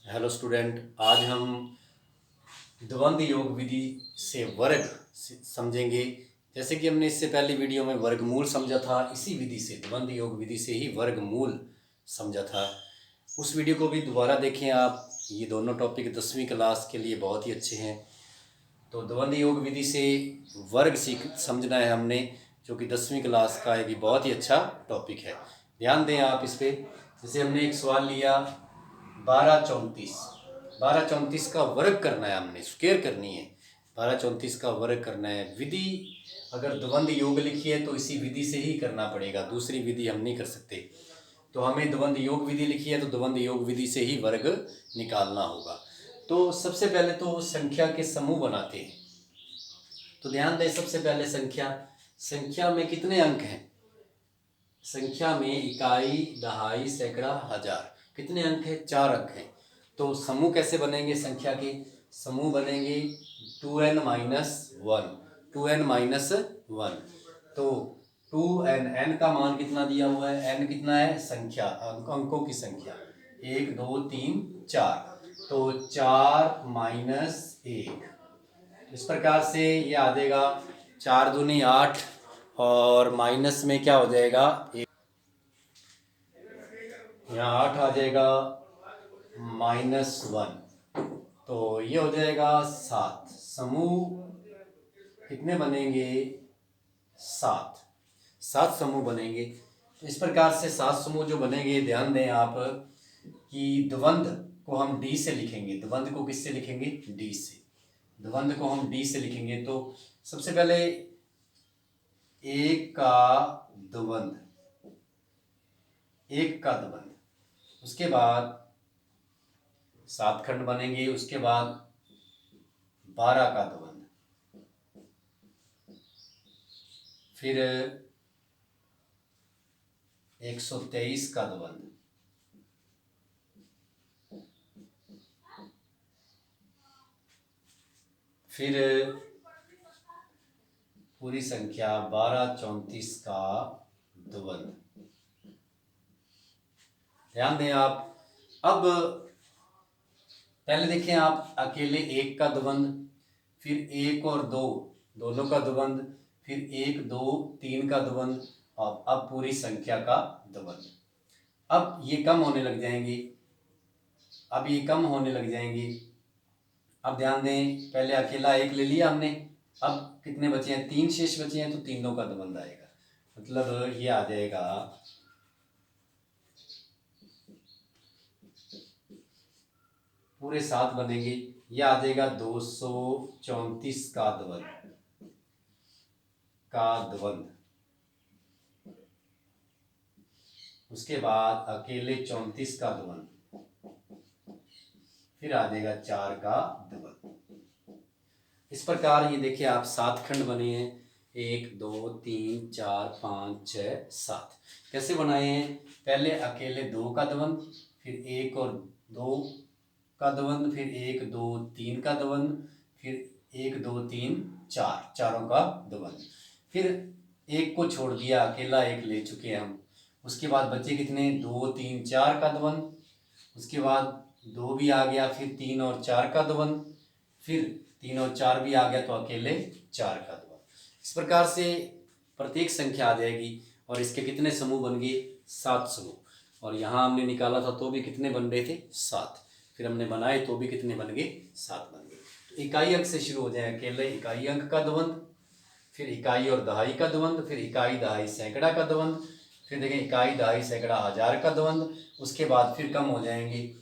Hello student, आज हम द्वंद्व योग विधि से वर्ग समझेंगे। जैसे कि हमने इससे पहली वीडियो में वर्गमूल समझा था, इसी विधि से द्वंद्व योग विधि से ही वर्गमूल समझा था। उस वीडियो को भी दोबारा देखें आप। ये दोनों टॉपिक 10वीं क्लास के लिए बहुत ही अच्छे हैं। तो द्वंद्व योग विधि से वर्ग समझना है हमने, जो कि 10वीं क्लास का एक बहुत ही अच्छा टॉपिक है। ध्यान दें आप इस पर। जैसे हमने एक सवाल लिया 1234। 1234 का वर्ग करना है, हमने स्क्वायर करनी है। 1234 का वर्ग करना है। विधि अगर द्वंद्व योग लिखी है तो इसी विधि से ही करना पड़ेगा, दूसरी विधि हम नहीं कर सकते। तो हमें द्वंद्व योग विधि लिखी है तो द्वंद्व योग विधि से ही वर्ग निकालना होगा। तो सबसे पहले तो संख्या के समूह बनाते हैं। तो ध्यान दें, सबसे पहले संख्या में कितने अंक हैं? संख्या में इकाई, दहाई, सैकड़ा, हजार, कितने अंक हैं? 4 अंक हैं। तो समूह कैसे बनेंगे? संख्या के समूह बनेंगे 2n-1, 2n-1। तो 2n, n का मान कितना दिया हुआ है? n कितना है? संख्या, अंकों की संख्या 1 2 3 4। तो 4 माइनस 1, इस प्रकार से ये आ जाएगा 4 दूनी 8, और माइनस में क्या हो जाएगा? यहाँ 8 आ जाएगा, -1। तो ये हो जाएगा 7। समूह कितने बनेंगे? 7। 7 समूह बनेंगे। तो इस प्रकार से 7 समूह जो बनेंगे, ध्यान दें आप कि द्वंद्व को हम डी से लिखेंगे। द्वंद्व को किससे लिखेंगे? डी से। द्वंद्व को हम डी से लिखेंगे। तो सबसे पहले एक का द्वंद्व, उसके बाद 7 खंड बनेंगे। उसके बाद 12 का द्वंद्व, फिर 123 का द्वंद्व, फिर पूरी संख्या 1234 का द्वंद्व। ध्यान दें आप। अब पहले देखें आप, अकेले 1 का द्वंद्व, फिर 1 और 2 दोनों का द्वंद्व, फिर 1 2 3 का द्वंद्व, और अब पूरी संख्या का द्वंद्व। अब ये कम होने लग जाएंगे। अब ध्यान दें, पहले अकेला 1 ले लिया हमने। अब कितने बचे हैं? 3 शेष बचे हैं। तो तीनों का द्वंद्व आएगा। मतलब ये आ जाएगा पूरे 7 बनेंगे। ये आ जाएगा 234 का द्वंद्व। उसके बाद अकेले 34 का द्वंद्व, फिर आ जाएगा 4 का द्वंद्व। इस प्रकार ये देखिए आप 7 खंड बने हैं। 1 2 3 4 5 6 7। कैसे बनाए हैं? पहले अकेले 2 का द्वंद्व, फिर 1 और 2 का द्वंद्व, फिर 1 2 3 का द्वंद्व, फिर 1 2 3 4, चारों का द्वंद्व। फिर 1 को छोड़ दिया, अकेला 1 ले चुके हैं हम। उसके बाद बचे कितने? 2 3 4 का द्वंद्व। उसके बाद 2 भी आ गया, फिर 3 और 4 का द्वंद्व, फिर 3 और 4 भी आ गया, तो अकेले 4 का द्वंद्व। इस प्रकार से प्रत्येक संख्या आ जाएगी। और इसके कितने समूह बन गए? 7 समूह। और यहाँ हमने निकाला था तो भी कितने बन रहे थे? 7। फिर हमने बनाए तो भी कितने बन गए? 7 बन गए। तो इकाई अंक से शुरू हो जाए। अकेले इकाई अंक का द्वंद्व, फिर इकाई और दहाई का द्वंद्व, फिर इकाई दहाई सैकड़ा का द्वंद्व, फिर देखें इकाई दहाई सैकड़ा हजार का द्वंद्व। उसके बाद फिर कम हो जाएंगे,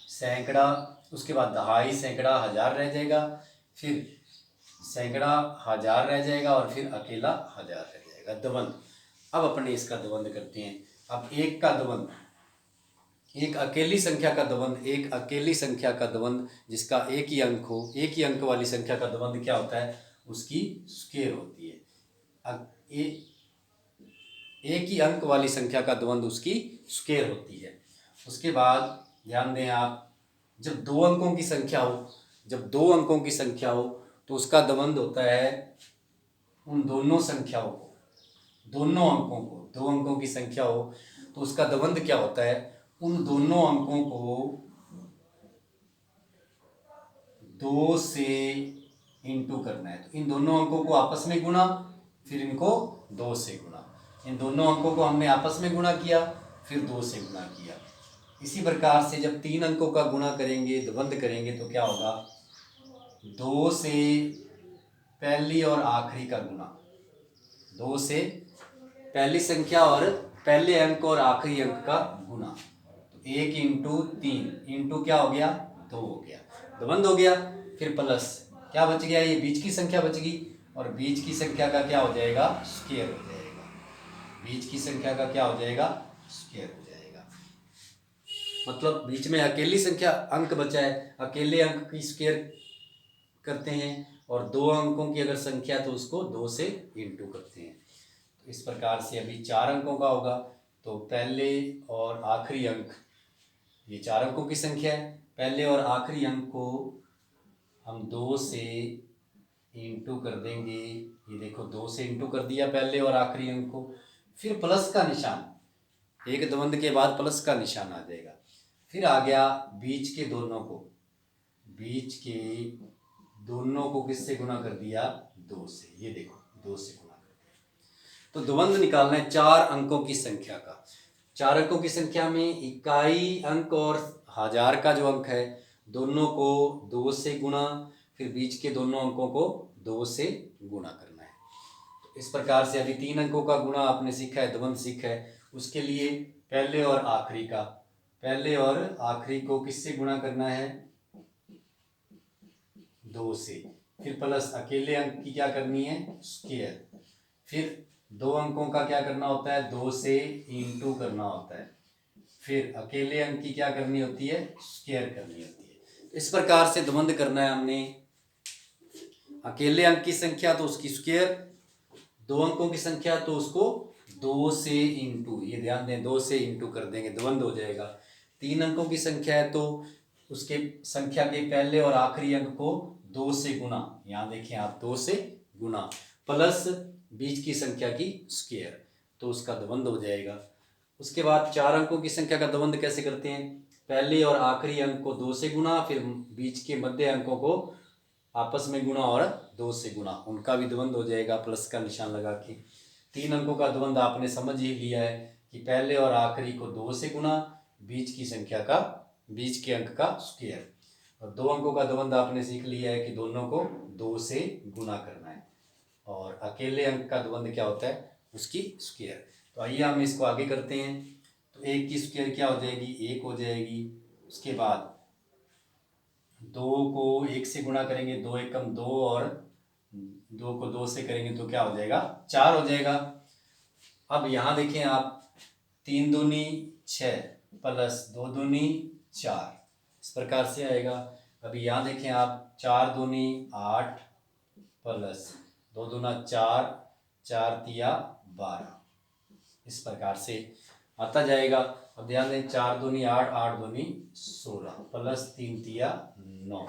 सैकड़ा, उसके बाद दहाई सैकड़ा हजार रह जाएगा, फिर सैकड़ा हजार रह जाएगा, और फिर अकेला हजार रह जाएगा द्वंद्व। अब अपने इसका द्वंद्व करते हैं। अब 1 का द्वंद्व, एक अकेली संख्या का द्वंद्व, एक अकेली संख्या का द्वंद्व जिसका एक ही अंक हो, एक ही अंक वाली संख्या का द्वंद्व क्या होता है? उसकी स्क्वायर होती है। एक ही अंक वाली संख्या का द्वंद्व उसकी स्क्वायर होती है। उसके बाद ध्यान दें आप, जब 2 अंकों की संख्या हो, तो उसका द्वंद्व होता है उन दोनों संख्याओं को, दोनों अंकों को। 2 अंकों की संख्या हो तो उसका द्वंद्व क्या होता है? उन दोनों अंकों को 2 से इंटू करना है। तो इन दोनों अंकों को आपस में गुणा, फिर इनको 2 से गुणा। इन दोनों अंकों को हमने आपस में गुणा किया, फिर 2 से गुणा किया। इसी प्रकार से जब 3 अंकों का गुणा करेंगे, द्वंद्व करेंगे, तो क्या होगा, 2 से पहली और आखिरी का गुणा, 2 से पहली संख्या और पहले अंक और आखिरी अंक का गुणा। तो 1 इंटू 3 इंटू क्या हो गया, 2 हो गया, द्वंद्व हो गया। फिर प्लस क्या बच गया, ये बीच की संख्या बच गई, और बीच की संख्या का क्या हो जाएगा, स्क्वायर हो जाएगा। बीच की संख्या का क्या हो जाएगा, स्क्वायर हो जाएगा। मतलब बीच में अकेली संख्या अंक बचा है, अकेले अंक की स्क्वायर करते हैं, और 2 अंकों की अगर संख्या तो उसको 2 से इंटू करते हैं। तो इस प्रकार से अभी 4 अंकों का होगा, तो पहले और आखिरी अंक, ये 4 अंकों की संख्या है, पहले और आखिरी अंक को हम 2 से इंटू कर देंगे। ये देखो 2 से इंटू कर दिया पहले और आखिरी अंक को, फिर प्लस का निशान, एक द्वंद्व के बाद प्लस का निशान आ जाएगा। फिर आ गया बीच के दोनों को, बीच के दोनों को किससे गुणा कर दिया, 2 से। ये देखो 2 से गुणा कर दिया। तो द्वंद्व निकालना है 4 अंकों की संख्या का। 4 अंकों की संख्या में इकाई अंक और हजार का जो अंक है, दोनों को 2 से गुणा, फिर बीच के दोनों अंकों को 2 से गुणा करना है। तो इस प्रकार से अभी 3 अंकों का गुणा आपने सीखा है, द्वंद्व सीखा है। उसके लिए पहले और आखिरी का, पहले और आखिरी को किससे गुणा करना है, 2 से। फिर प्लस अकेले अंक की क्या करनी है, स्क्वायर। फिर 2 अंकों का क्या करना होता है, 2 से इंटू करना होता है। फिर अकेले अंक की क्या करनी होती है, स्क्वायर करनी होती है। इस प्रकार से द्वंद्व करना है हमने। अकेले अंक की संख्या तो उसकी स्क्वायर, 2 अंकों की संख्या तो उसको 2 से इंटू, ये ध्यान दें 2 से इंटू कर देंगे, द्वंद्व हो जाएगा। 3 अंकों की संख्या है तो उसके संख्या के पहले और आखिरी अंक को 2 से गुणा, यहाँ देखें आप 2 से गुणा, प्लस बीच की संख्या की स्क्वायर, तो उसका द्वंद्व हो जाएगा। उसके बाद 4 अंकों की संख्या का द्वंद्व कैसे करते हैं, पहले और आखिरी अंक को 2 से गुणा, फिर बीच के मध्य अंकों को आपस में गुणा और 2 से गुणा, उनका भी द्वंद्व हो जाएगा प्लस का निशान लगा के। 3 अंकों का द्वंद्व आपने समझ ही लिया है कि पहले और आखिरी को 2 से गुणा, बीच की संख्या का, बीच के अंक का स्क्वायर। और 2 अंकों का द्वंद्व आपने सीख लिया है कि दोनों को 2 से गुणा करना है, और अकेले अंक का द्वंद्व क्या होता है, उसकी स्क्वायर। तो आइए हम इसको आगे करते हैं। तो 1 की स्क्वायर क्या हो जाएगी, 1 हो जाएगी। उसके बाद 2 को 1 से गुणा करेंगे, 2 एकम 2, और 2 को 2 से करेंगे तो क्या हो जाएगा, 4 हो जाएगा। अब यहाँ देखें आप, 3 दूनी 6 प्लस 2 दूनी 4, इस प्रकार से आएगा। अभी यहाँ देखें आप, 4 दूनी 8 प्लस 2 दूना 4, 4 तिया 12, इस प्रकार से आता जाएगा। अब ध्यान दें, 4 दूनी 8, 8 दूनी 16 प्लस 3 तिया 9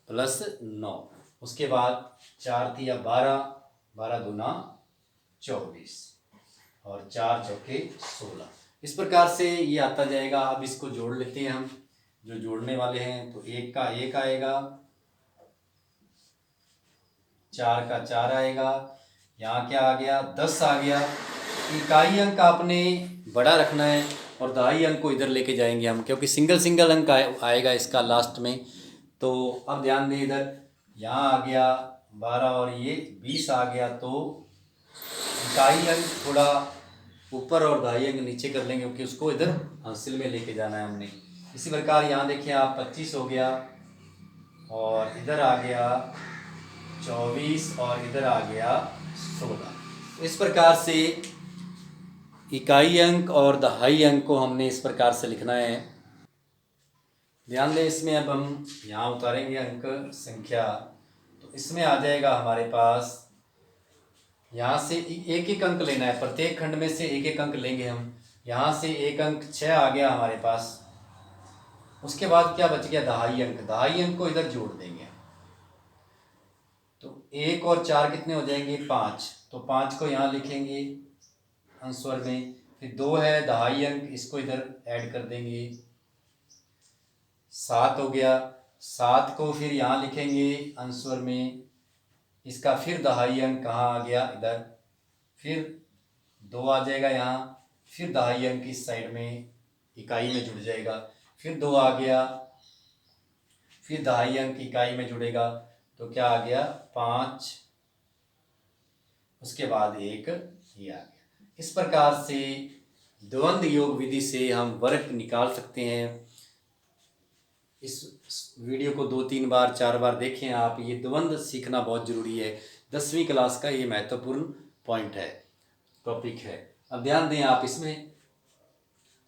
प्लस 9। उसके बाद 4 तिया 12, 12 दूना 24, और 4 चौके 16, इस प्रकार से ये आता जाएगा। अब इसको जोड़ लेते हैं हम, जो जोड़ने वाले हैं। तो 1 का 1 आएगा, 4 का 4 आएगा, यहाँ क्या आ गया, 10 आ गया। इकाई अंक आपने बड़ा रखना है, और दहाई अंक को इधर लेके जाएंगे हम, क्योंकि सिंगल सिंगल अंक आएगा इसका लास्ट में। तो अब ध्यान दें, इधर यहाँ आ गया 12 और ये 20 आ गया, तो इकाई अंक थोड़ा ऊपर और दहाई अंक नीचे कर लेंगे, क्योंकि उसको इधर हासिल में लेके जाना है हमने। इसी प्रकार यहाँ देखिए आप, 25 हो गया, और इधर आ गया 24, और इधर आ गया 16। इस प्रकार से इकाई अंक और दहाई अंक को हमने इस प्रकार से लिखना है। ध्यान दें, इसमें अब हम यहाँ उतारेंगे अंक संख्या, तो इसमें आ जाएगा हमारे पास, यहाँ से एक एक अंक लेना है, प्रत्येक खंड में से एक एक अंक लेंगे हम। यहाँ से एक अंक 6 आ गया हमारे पास। उसके बाद क्या बच गया, दहाई अंक, दहाई अंक को इधर जोड़ देंगे। तो 1 और 4 कितने हो जाएंगे, 5, तो 5 को यहाँ लिखेंगे अंशवर में। फिर 2 है दहाई अंक, इसको इधर ऐड कर देंगे, 7 हो गया। 7 को फिर यहाँ लिखेंगे आंसर में, इसका फिर दहाई अंक कहाँ आ गया, इधर, फिर 2 आ जाएगा यहाँ, फिर दहाई अंक इस साइड में इकाई में जुड़ जाएगा, फिर 2 आ गया, फिर दहाई अंक इकाई में जुड़ेगा, तो क्या आ गया 5, उसके बाद 1 ये आ गया। इस प्रकार से द्वंद्व योग विधि से हम वर्ग निकाल सकते हैं। इस वीडियो को 2-3 बार 4 बार देखें आप, ये द्वंद्व सीखना बहुत ज़रूरी है। 10वीं क्लास का ये महत्वपूर्ण पॉइंट है, टॉपिक है। अब ध्यान दें आप इसमें,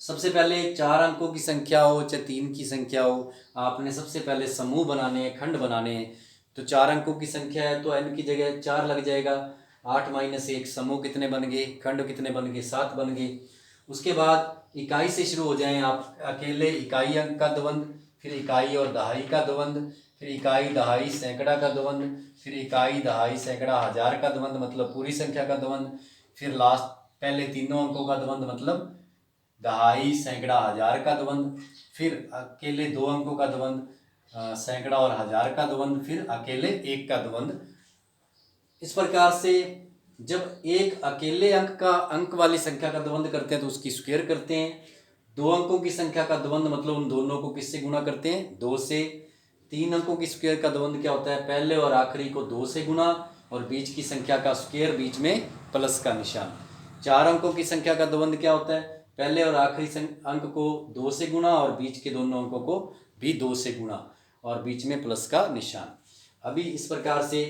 सबसे पहले 4 अंकों की संख्या हो चाहे 3 की संख्या हो, आपने सबसे पहले समूह बनाने हैं, खंड बनाने हैं। तो 4 अंकों की संख्या है तो n की जगह 4 लग जाएगा। 8 - 1 समूह कितने बन गए, खंड कितने बन गए, 7 बन गए। उसके बाद इकाई से शुरू हो जाएं आप, अकेले इकाई अंक का द्वंद्व, फिर इकाई और दहाई का द्वंद्व, फिर इकाई दहाई सैकड़ा का द्वंद्व, फिर इकाई दहाई सैकड़ा हजार का द्वंद्व मतलब पूरी संख्या का द्वंद्व, फिर लास्ट पहले तीनों अंकों का द्वंद्व मतलब दहाई सैकड़ा हजार का द्वंद्व, फिर अकेले 2 अंकों का द्वंद्व सैकड़ा और हजार का द्वंद्व, फिर अकेले 1 का द्वंद्व। इस प्रकार से जब एक अकेले अंक वाली संख्या का द्वंद्व करते हैं तो उसकी स्क्वायर करते हैं। 2 अंकों की संख्या का द्वंद्व मतलब उन दोनों को किससे गुणा करते हैं, 2 से। 3 अंकों की स्क्वायर का द्वंद्व क्या होता है, पहले और आखिरी को 2 से गुणा और बीच की संख्या का स्क्वायर, बीच में प्लस का निशान। 4 अंकों की संख्या का द्वंद्व क्या होता है, पहले और आखिरी अंक को 2 से गुणा और बीच के दोनों अंकों को भी 2 से गुणा और बीच में प्लस का निशान। अभी इस प्रकार से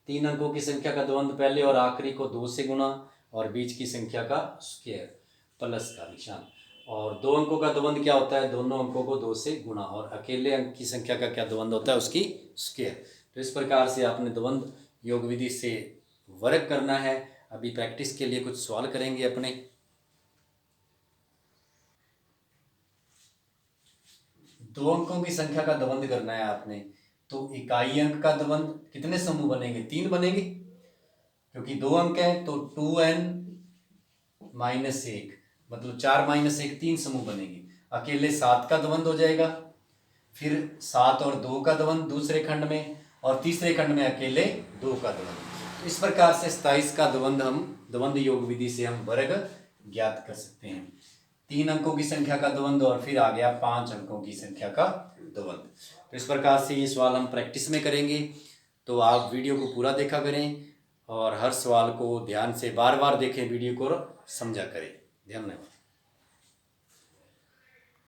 3 अंकों की संख्या का द्वंद्व पहले और आखिरी को 2 से गुणा और बीच की संख्या का स्क्वायर, प्लस का निशान। और 2 अंकों का द्वंद्व क्या होता है, दोनों अंकों को 2 से गुणा और अकेले अंक की संख्या का क्या द्वंद्व होता है, उसकी स्क्वायर। तो इस प्रकार से आपने द्वंद्व योग विधि से वर्ग करना है। अभी प्रैक्टिस के लिए कुछ सवाल करेंगे अपने। 2 अंकों की संख्या का द्वंद्व करना है आपने, तो इकाई अंक का द्वंद्व कितने समूह बनेंगे, 3 बनेंगे, क्योंकि 2 अंक हैं तो 2n - 1 मतलब 4 - 1 3 समूह बनेंगे। अकेले 7 का द्वंद्व हो जाएगा, फिर 7 और 2 का द्वंद्व दूसरे खंड में, और तीसरे खंड में अकेले 2 का द्वंद्व। तो इस प्रकार से 27 का द्वंद्व हम द्वंद्व योग विधि से हम वर्ग ज्ञात कर सकते हैं। 3 अंकों की संख्या का द्वंद्व और फिर आ गया 5 अंकों की संख्या का द्वंद्व। तो इस प्रकार से ये सवाल हम प्रैक्टिस में करेंगे, तो आप वीडियो को पूरा देखा करें और हर सवाल को ध्यान से बार बार देखें, वीडियो को समझा करें। धन्यवाद।